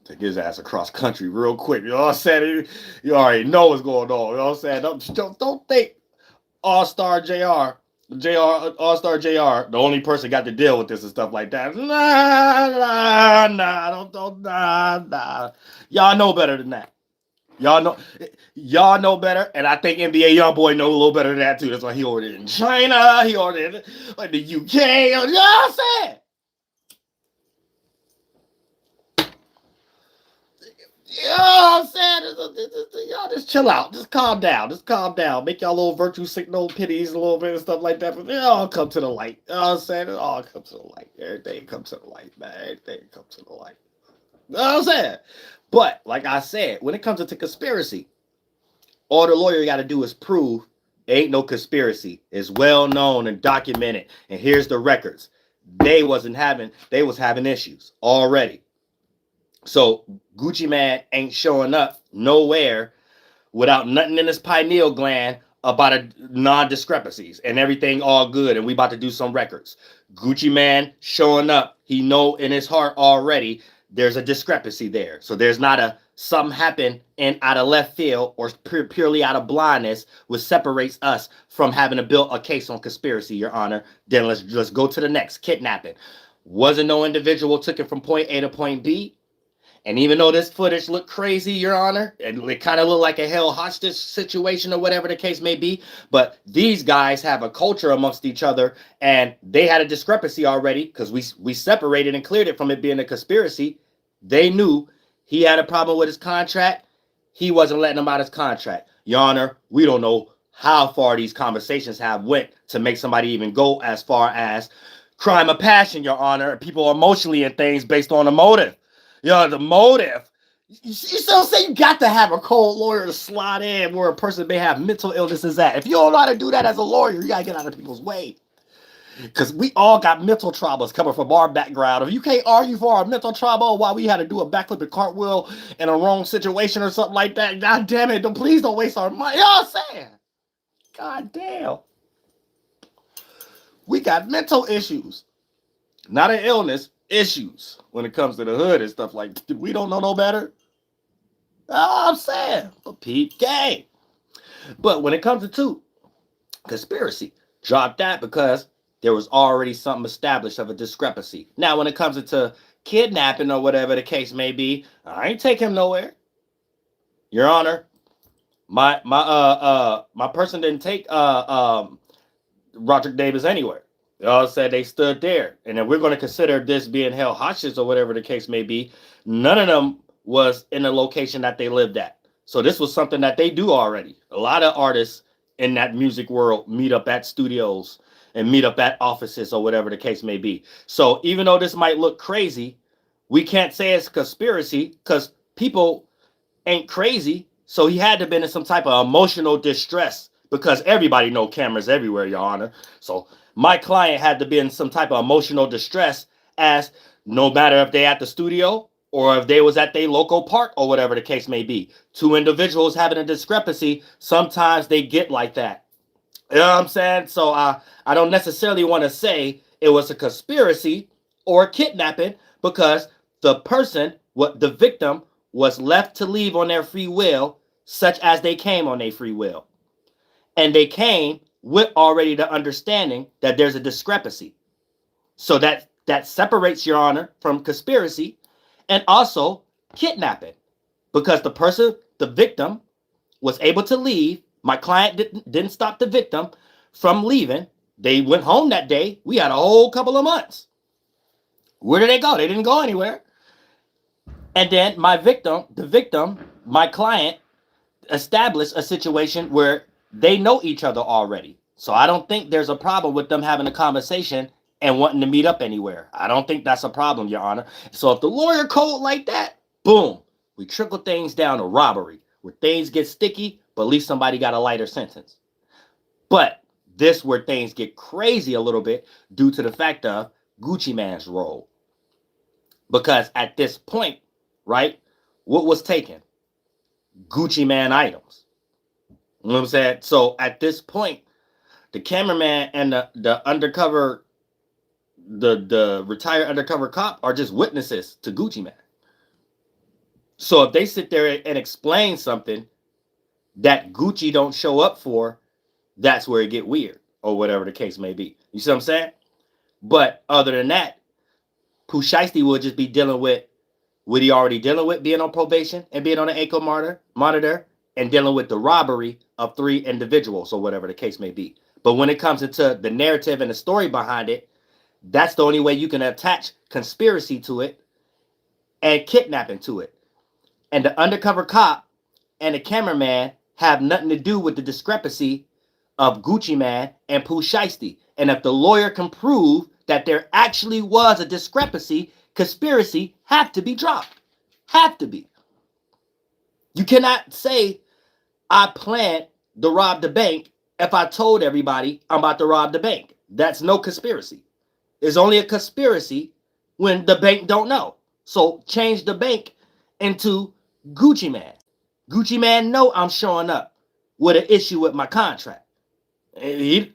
Take his ass across country real quick. You know what I'm saying? You already know what's going on. You know what I'm saying? Don't think All-Star JR JR, All-Star JR, the only person got to deal with this and stuff like that. Nah. Y'all know better than that. Y'all know better, and I think NBA YoungBoy know a little better than that too. That's why he ordered it in China, he ordered it in the UK. You know what I'm saying? You know what I'm saying? Y'all just chill out. Just calm down. Just calm down. Make y'all little virtue signal pitties a little bit and stuff like that. But it all come to the light. You know what I'm saying? It all comes to the light. Everything comes to the light, man. Everything comes to the light. You know what I'm saying? But, like I said, when it comes to conspiracy, all the lawyer got to do is prove ain't no conspiracy. It's well known and documented. And here's the records. They was having issues already. So Gucci Man ain't showing up nowhere without nothing in his pineal gland about a non-discrepancies and everything all good. And we about to do some records. Gucci Man showing up. He know in his heart already there's a discrepancy there. So there's not a something happened and out of left field or purely out of blindness, which separates us from having to build a case on conspiracy, Your Honor. Then let's go to the next. Kidnapping. Wasn't no individual took it from point A to point B. And even though this footage looked crazy, Your Honor, and it kind of looked like a hell hostage situation or whatever the case may be, but these guys have a culture amongst each other, and they had a discrepancy already because we separated and cleared it from it being a conspiracy. They knew he had a problem with his contract. He wasn't letting him out his contract. Your Honor, we don't know how far these conversations have went to make somebody even go as far as crime of passion, Your Honor. People emotionally and things based on a motive. The motive. You still say you got to have a cold lawyer to slide in where a person may have mental illnesses at. If you don't know how to do that as a lawyer, you got to get out of people's way. Because we all got mental traumas coming from our background. If you can't argue for our mental trauma why we had to do a backflip and cartwheel in a wrong situation or something like that, God damn it, please don't waste our money. You know what I'm saying? God damn. We got mental issues. Not an illness. Issues when it comes to the hood and stuff like that. We don't know no better. I'm saying, but peep game. But when it comes to conspiracy, drop that because there was already something established of a discrepancy. Now, when it comes to kidnapping or whatever the case may be, I ain't take him nowhere. Your Honor, my person didn't take Roderick Davis anywhere. They all said they stood there. And if we're going to consider this being held hostage or whatever the case may be, none of them was in the location that they lived at. So this was something that they do already. A lot of artists in that music world meet up at studios and meet up at offices or whatever the case may be. So even though this might look crazy, we can't say it's conspiracy because people ain't crazy. So he had to have been in some type of emotional distress because everybody know cameras everywhere, Your Honor. So my client had to be in some type of emotional distress as no matter if they at the studio or if they was at their local park or whatever the case may be. Two individuals having a discrepancy, sometimes they get like that. You know what I'm saying? So I don't necessarily want to say it was a conspiracy or a kidnapping because the person, the victim, was left to leave on their free will, such as they came on their free will. And they came with already the understanding that there's a discrepancy. So that separates, Your Honor, from conspiracy and also kidnapping. Because the person, the victim, was able to leave. My client didn't stop the victim from leaving. They went home that day. We had a whole couple of months. Where did they go? They didn't go anywhere. And then the victim, my client, established a situation where they know each other already. So I don't think there's a problem with them having a conversation and wanting to meet up anywhere. I don't think that's a problem, Your Honor. So if the lawyer code like that, boom, we trickle things down to robbery, where things get sticky, but at least somebody got a lighter sentence. But this where things get crazy a little bit due to the fact of Gucci Man's role. Because at this point, right, what was taken? Gucci Man items. You know what I'm saying? So at this point, the cameraman and the undercover, the retired undercover cop are just witnesses to Gucci Man. So if they sit there and explain something that Gucci don't show up for, that's where it get weird. or whatever the case may be. You see what I'm saying? But other than that, Pooh Shiesty will just be dealing with what he already dealing with, being on probation and being on an ankle monitor and dealing with the robbery of 3 individuals or whatever the case may be. But when it comes into the narrative and the story behind it, that's the only way you can attach conspiracy to it and kidnapping to it. And the undercover cop and the cameraman have nothing to do with the discrepancy of Gucci Man and Pooh Shiesty. And if the lawyer can prove that there actually was a discrepancy, conspiracy have to be dropped. Have to be. You cannot say I planned to rob the bank if I told everybody I'm about to rob the bank. That's no conspiracy. It's only a conspiracy when the bank don't know. So change the bank into Gucci Man. Gucci Man know I'm showing up with an issue with my contract.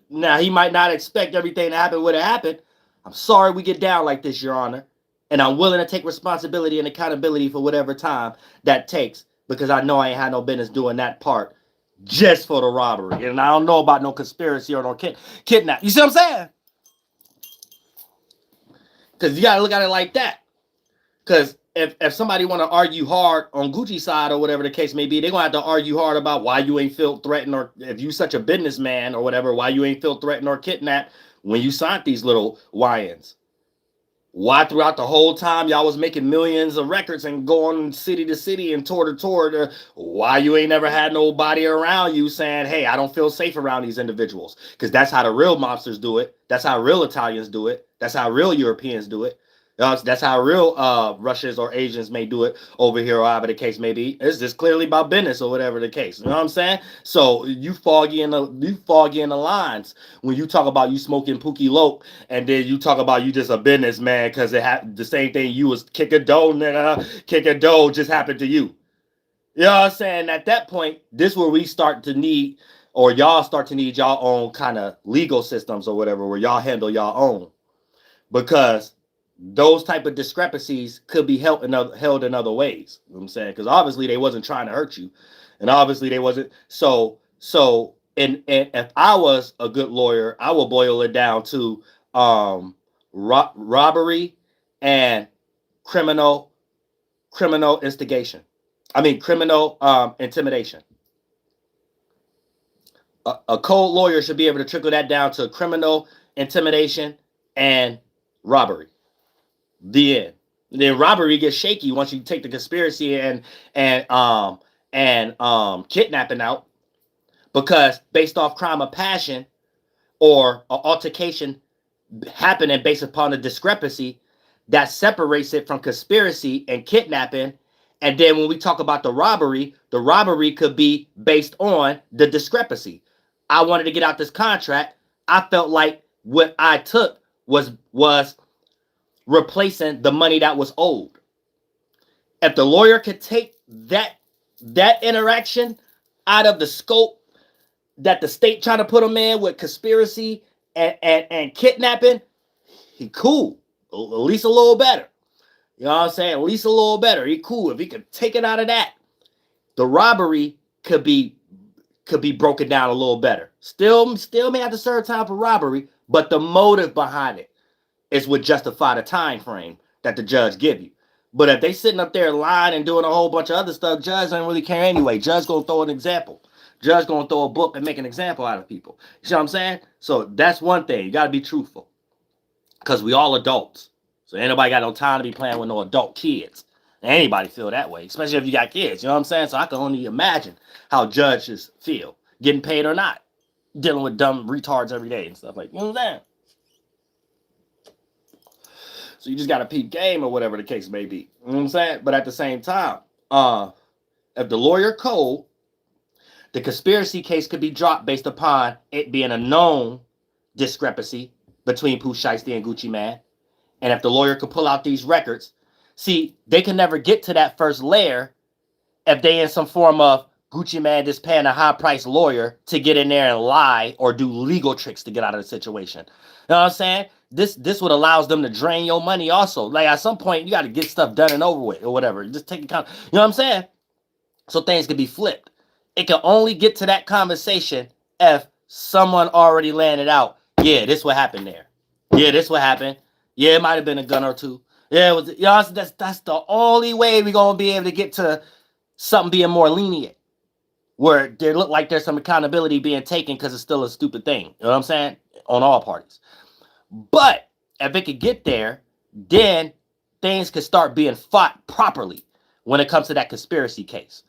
Now, he might not expect everything to happen when it happened. I'm sorry we get down like this, Your Honor. And I'm willing to take responsibility and accountability for whatever time that takes, because I know I ain't had no business doing that part just for the robbery. And I don't know about no conspiracy or no kidnap. You see what I'm saying? Because you got to look at it like that. Because if somebody want to argue hard on Gucci's side or whatever the case may be, they're going to have to argue hard about why you ain't feel threatened, or if you such a businessman or whatever, why you ain't feel threatened or kidnapped when you signed these little YNs. Why throughout the whole time y'all was making millions of records and going city to city and tour to tour, why you ain't never had nobody around you saying, hey, I don't feel safe around these individuals? Because that's how the real mobsters do it. That's how real Italians do it. That's how real Europeans do it. That's how real Russians or Asians may do it over here, or however the case may be. It's just clearly about business or whatever the case. You know what I'm saying? So you foggy in the lines when you talk about you smoking Pookie Loke, and then you talk about you just a businessman because it had the same thing. You was kick a dough, nigga. Kick a dough just happened to you. You know what I'm saying? At that point, this where we start to need, or y'all start to need y'all own kind of legal systems or whatever, where y'all handle y'all own, because those type of discrepancies could be held in other ways. You know what I'm saying? Because obviously they wasn't trying to hurt you, and obviously they wasn't. So and if I was a good lawyer, I would boil it down to robbery and criminal instigation. I mean criminal intimidation. A cold lawyer should be able to trickle that down to criminal intimidation and robbery. The end. Then robbery gets shaky once you take the conspiracy and kidnapping out, because based off crime of passion or an altercation happening based upon a discrepancy, that separates it from conspiracy and kidnapping. And then when we talk about the robbery could be based on the discrepancy. I wanted to get out this contract. I felt like what I took was replacing the money that was owed. If the lawyer could take that interaction out of the scope that the state trying to put him in with conspiracy and kidnapping, he cool. At least a little better. You know what I'm saying? At least a little better. He cool. If he could take it out of that, the robbery could be broken down a little better. Still may have to serve time for robbery, but the motive behind it is what justify the time frame that the judge give you. But if they sitting up there lying and doing a whole bunch of other stuff, judge don't really care anyway. Judge gonna throw an example. Judge gonna throw a book and make an example out of people. You see what I'm saying? So that's one thing. You gotta be truthful, because we all adults. So ain't nobody got no time to be playing with no adult kids. Anybody feel that way, especially if you got kids. You know what I'm saying? So I can only imagine how judges feel, getting paid or not, dealing with dumb retards every day and stuff like, you know what I'm saying? So you just got to peep game or whatever the case may be. You know what I'm saying? But at the same time, if the lawyer cold, the conspiracy case could be dropped based upon it being a known discrepancy between Pooh Shiesty and Gucci Man. And if the lawyer could pull out these records, see, they can never get to that first layer if they in some form of Gucci Man just paying a high-priced lawyer to get in there and lie or do legal tricks to get out of the situation. You know what I'm saying? This would allows them to drain your money also. Like at some point, you got to get stuff done and over with or whatever. Just take account. You know what I'm saying? So things could be flipped. It can only get to that conversation if someone already landed out. Yeah, this what happened there. Yeah, this what happened. Yeah, it might have been a gun or two. Yeah, it was. You know, that's the only way we're gonna be able to get to something being more lenient, where there look like there's some accountability being taken because it's still a stupid thing. You know what I'm saying? On all parties. But if it could get there, then things could start being fought properly when it comes to that conspiracy case.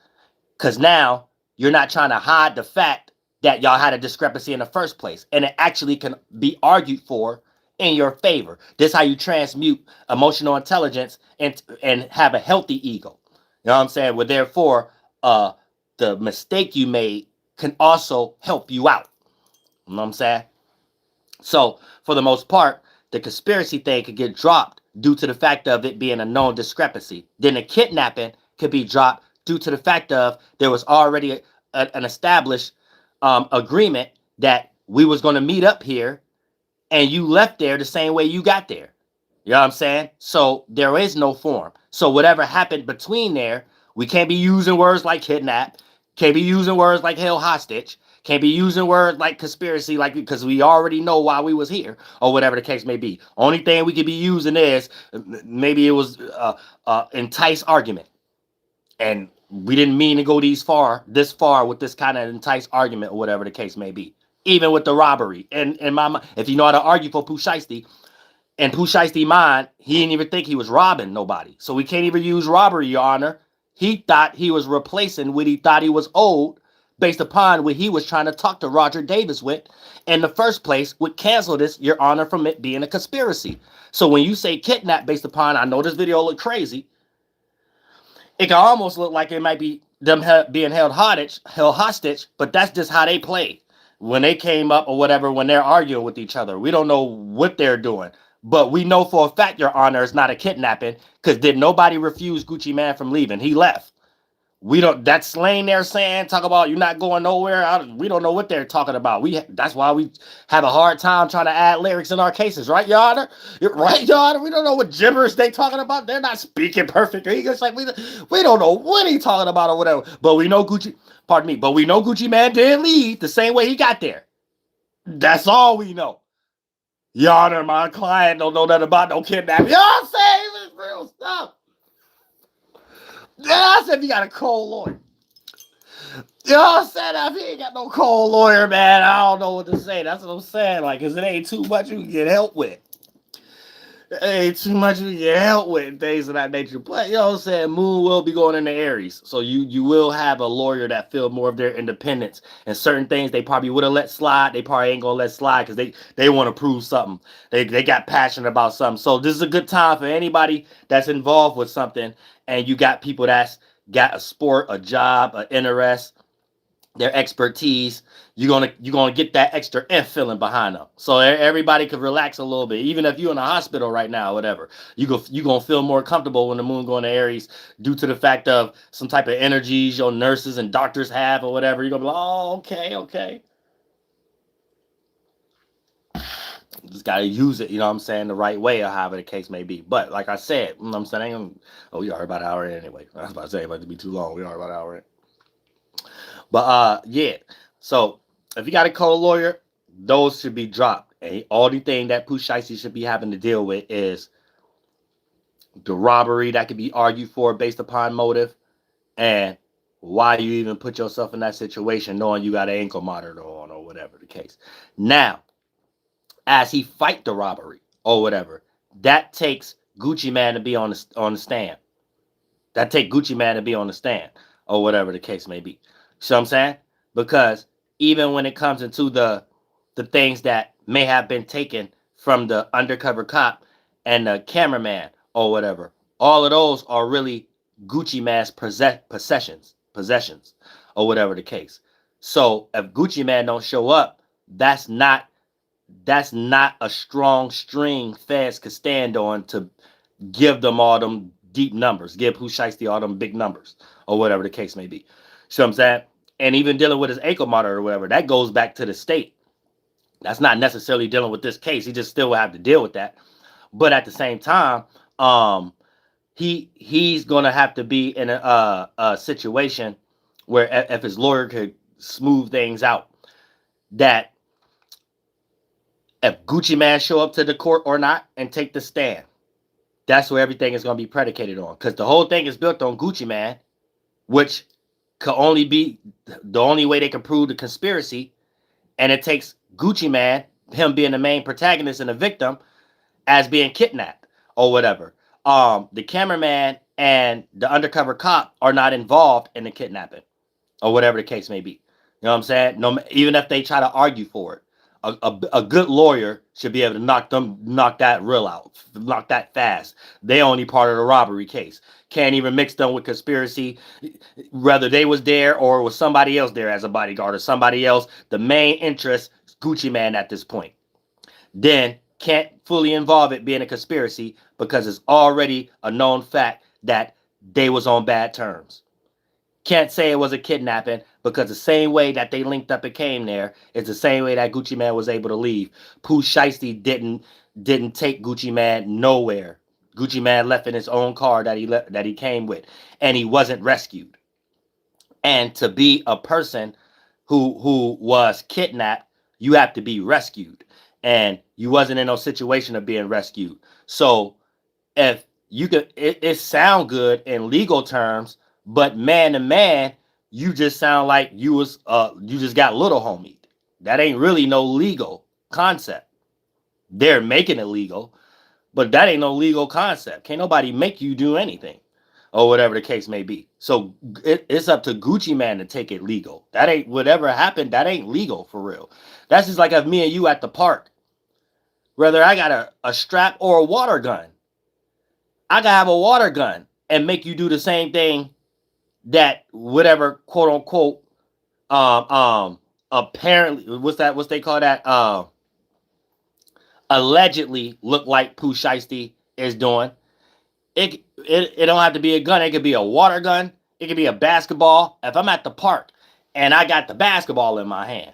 Because now you're not trying to hide the fact that y'all had a discrepancy in the first place. And it actually can be argued for in your favor. This is how you transmute emotional intelligence and have a healthy ego. You know what I'm saying? Well, therefore, the mistake you made can also help you out. You know what I'm saying? So, for the most part, the conspiracy thing could get dropped due to the fact of it being a known discrepancy. Then the kidnapping could be dropped due to the fact of there was already an established agreement that we was going to meet up here, and you left there the same way you got there. You know what I'm saying? So there is no form. So whatever happened between there, we can't be using words like kidnap, can't be using words like held hostage, can't be using words like conspiracy, like, because we already know why we was here, or whatever the case may be. Only thing we could be using is maybe it was entice argument, and we didn't mean to go this far with this kind of entice argument, or whatever the case may be. Even with the robbery, and in my mind, if you know how to argue for Pooh Shiesty, in Pooh Shiesty mind, he didn't even think he was robbing nobody, so we can't even use robbery, Your Honor. He thought he was replacing what he thought he was owed, based upon what he was trying to talk to Roger Davis with in the first place, would cancel this, Your Honor, from it being a conspiracy. So when you say kidnap based upon, I know this video look crazy, it can almost look like it might be them being held hostage, but that's just how they play. When they came up or whatever, when they're arguing with each other, we don't know what they're doing. But we know for a fact, Your Honor, it's not a kidnapping, because did nobody refuse Gucci Man from leaving? He left. We don't, that slang they're saying, talk about you're not going nowhere. We don't know what they're talking about. That's why we have a hard time trying to add lyrics in our cases, right, Your Honor? Right, Your Honor? We don't know what gibberish they talking about. They're not speaking perfect English. Like, we don't know what he talking about or whatever. But we know but we know Gucci Man didn't leave the same way he got there. That's all we know. Your Honor, my client don't know nothing about no kidnapping. You know what I'm saying? It's real stuff. Yeah, I said if you got a cold lawyer. You know what I'm saying? If he ain't got no cold lawyer, man, I don't know what to say. That's what I'm saying. Like, because it ain't too much you can get help with. It ain't too much you can get help with and things of that nature. But, you know what I'm saying? Moon will be going into Aries. So you will have a lawyer that feel more of their independence. And certain things they probably would have let slide, they probably ain't going to let slide because they want to prove something. They got passionate about something. So this is a good time for anybody that's involved with something, and you got people that's got a sport, a job, an interest, their expertise. You're gonna get that extra feeling behind them, so everybody could relax a little bit. Even if you're in a hospital right now, or whatever, you gonna feel more comfortable when the moon going to Aries, due to the fact of some type of energies your nurses and doctors have, or whatever. You're gonna be like, oh, okay. Just gotta use it, you know what I'm saying, the right way, or however the case may be. But like I said, you know what I'm saying, we are about an hour in anyway. I was about to say, about to be too long. We are about an hour in. But yeah. So if you got a co-lawyer, those should be dropped. And all the thing that Pooh Shiesty should be having to deal with is the robbery that could be argued for based upon motive, and why you even put yourself in that situation knowing you got an ankle monitor on, or whatever the case. Now, as he fight the robbery or whatever, that takes Gucci Man to be on the stand. That take Gucci Man to be on the stand, or whatever the case may be. See what I'm saying? Because even when it comes into the things that may have been taken from the undercover cop and the cameraman or whatever, all of those are really Gucci Man's possessions, or whatever the case. So if Gucci Man don't show up, that's not a strong string feds could stand on to give them all them deep numbers, give Pooh Shiesty all them big numbers, or whatever the case may be. See what I'm saying? And even dealing with his ankle monitor or whatever, that goes back to the state. That's not necessarily dealing with this case. He just still will have to deal with that. But at the same time, he's gonna have to be in a situation where if his lawyer could smooth things out. that if Gucci Man show up to the court or not and take the stand, that's where everything is going to be predicated on. Because the whole thing is built on Gucci Man, which could only be the only way they can prove the conspiracy. And it takes Gucci Man, him being the main protagonist and the victim, as being kidnapped or whatever. The cameraman and the undercover cop are not involved in the kidnapping or whatever the case may be. You know what I'm saying? No, even if they try to argue for it, a good lawyer should be able to knock that real out, knock that fast. They only part of the robbery case. Can't even mix them with conspiracy, whether they was there or was somebody else there as a bodyguard or somebody else. The main interest is Gucci Man at this point. Then can't fully involve it being a conspiracy because it's already a known fact that they was on bad terms. Can't say it was a kidnapping because the same way that they linked up and came there is the same way that Gucci Man was able to leave. Pooh Shiesty didn't take Gucci Man nowhere. Gucci Man left in his own car that he came with, and he wasn't rescued. And to be a person who was kidnapped, you have to be rescued, and you wasn't in no situation of being rescued. So if you could, it sound good in legal terms. But man to man, you just sound like you just got little homie. That ain't really no legal concept. They're making it legal, but that ain't no legal concept. Can't nobody make you do anything or whatever the case may be. So it's up to Gucci Man to take it legal. That ain't whatever happened. That ain't legal for real. That's just like if me and you at the park, whether I got a strap or a water gun, I gotta have a water gun and make you do the same thing that whatever quote unquote apparently what's they call that allegedly look like Pooh Shiesty is doing. It don't have to be a gun. It could be a water gun. It could be a basketball. If I'm at the park and I got the basketball in my hand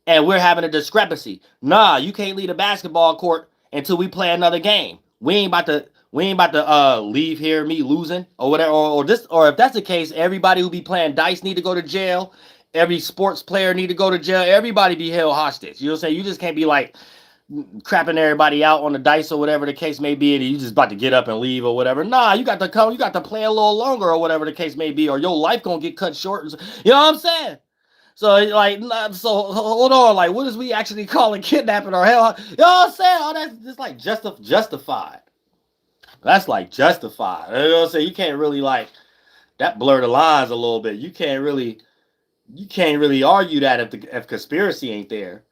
and we're having a discrepancy, nah, you can't leave the basketball court until we play another game. We ain't about to leave here me losing or whatever, or if that's the case, everybody who be playing dice need to go to jail. Every sports player need to go to jail. Everybody be held hostage. You know what I'm saying? You just can't be like crapping everybody out on the dice or whatever the case may be, and you just about to get up and leave or whatever. Nah, you got to play a little longer or whatever the case may be, or your life gonna get cut short. You know what I'm saying? So like, so hold on, like, what is we actually calling kidnapping or hell? You know what I'm saying? Oh, that's just like justified. That's like justified. You know what I'm saying? You can't really like that blur the lines a little bit. You can't really argue that if conspiracy ain't there.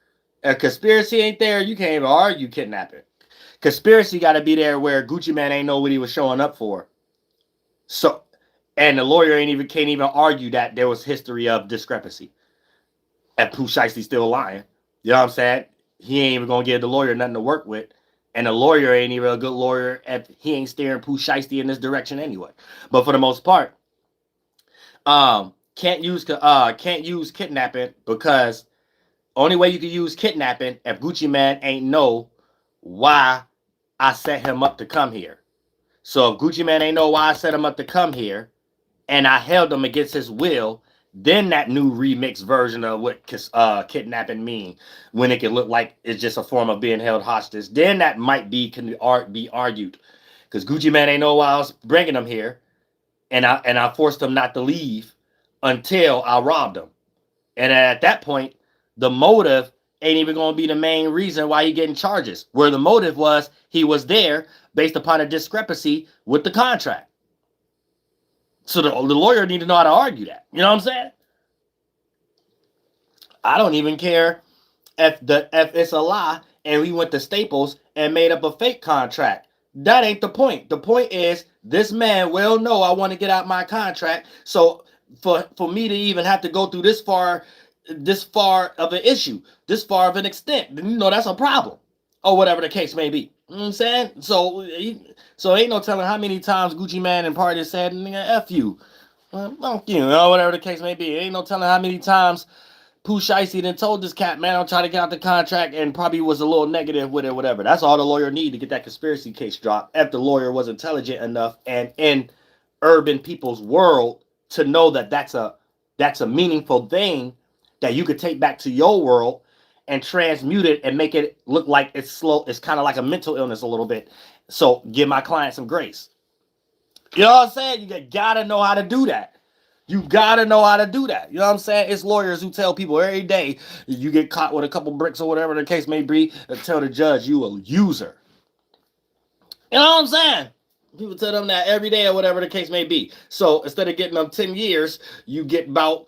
If conspiracy ain't there, you can't even argue kidnapping. Conspiracy got to be there where Gucci Man ain't know what he was showing up for. So, and the lawyer can't even argue that there was history of discrepancy. And Pooh Shiesty still lying. You know what I'm saying? He ain't even gonna give the lawyer nothing to work with. And the lawyer ain't even a good lawyer if he ain't steering Pooh Shiesty in this direction anyway. But for the most part, can't use kidnapping because only way you can use kidnapping if Gucci Man ain't know why I set him up to come here. So if Gucci Man ain't know why I set him up to come here, and I held him against his will, then that new remix version of what kidnapping mean, when it can look like it's just a form of being held hostage, then that might be argued, because Gucci Man ain't know why I was bringing him here, and I forced him not to leave until I robbed him, and at that point, the motive ain't even going to be the main reason why he getting charges. Where the motive was, he was there based upon a discrepancy with the contract. So the lawyer need to know how to argue that. You know what I'm saying? I don't even care if it's a lie and we went to Staples and made up a fake contract. That ain't the point. The point is this man well know I want to get out my contract. So for me to even have to go through this far of an issue, this far of an extent, then you know that's a problem. Or whatever the case may be. You know what I'm saying? So ain't no telling how many times Gucci Man and Party said, nigga, F you. Fuck you, or whatever the case may be. Ain't no telling how many times Pooh Shiesty then told this cat, man, I'll try to get out the contract, and probably was a little negative with it, whatever. That's all the lawyer need to get that conspiracy case dropped. If the lawyer was intelligent enough and in urban people's world to know that that's a meaningful thing that you could take back to your world and transmute it and make it look like it's slow. It's kind of like a mental illness a little bit. So give my client some grace. You know what I'm saying? You gotta know how to do that. You gotta know how to do that. You know what I'm saying? It's lawyers who tell people every day you get caught with a couple bricks or whatever the case may be, tell the judge you a user. You know what I'm saying? People tell them that every day or whatever the case may be. So instead of getting them 10 years, you get about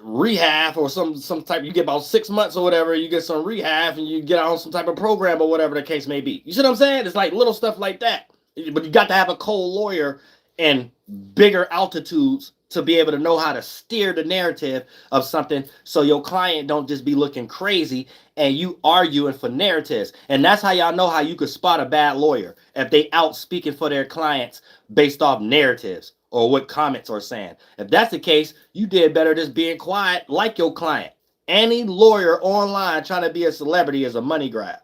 rehab or some type, you get about 6 months or whatever, you get some rehab and you get on some type of program or whatever the case may be. You see what I'm saying? It's like little stuff like that. But you got to have a cold lawyer in bigger altitudes to be able to know how to steer the narrative of something so your client don't just be looking crazy and you arguing for narratives. And that's how y'all know how you could spot a bad lawyer, if they out speaking for their clients based off narratives or what comments are saying. If that's the case, you did better just being quiet like your client. Any lawyer online trying to be a celebrity is a money grab.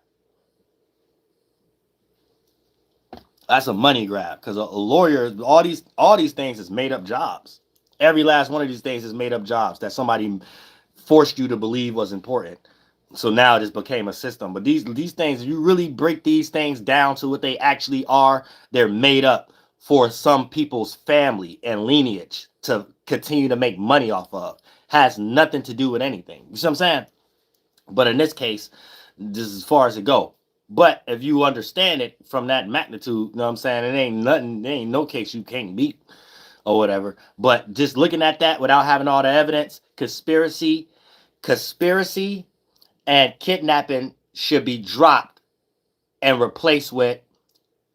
That's a money grab, because a lawyer, all these things is made up jobs. Every last one of these things is made up jobs that somebody forced you to believe was important. So now it just became a system. But these things, you really break these things down to what they actually are, they're made up for some people's family and lineage to continue to make money off of. Has nothing to do with anything. You see what I'm saying? But in this case, this is as far as it go. But if you understand it from that magnitude, you know what I'm saying? It ain't nothing, there ain't no case you can't beat or whatever. But just looking at that without having all the evidence, conspiracy and kidnapping should be dropped and replaced with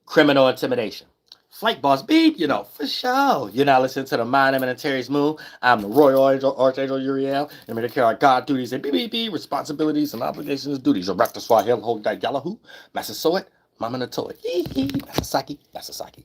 criminal intimidation. Flight boss beep, you know, for sure. You're not listening to the Mind Eminent Terry's Moon. I'm the Royal Archangel Uriel. I'm here to carry out God duties and beep, responsibilities and obligations and duties. Raptor Swahili, hold that Yahoo, Master Soet, Mama Natoy. Masasaki.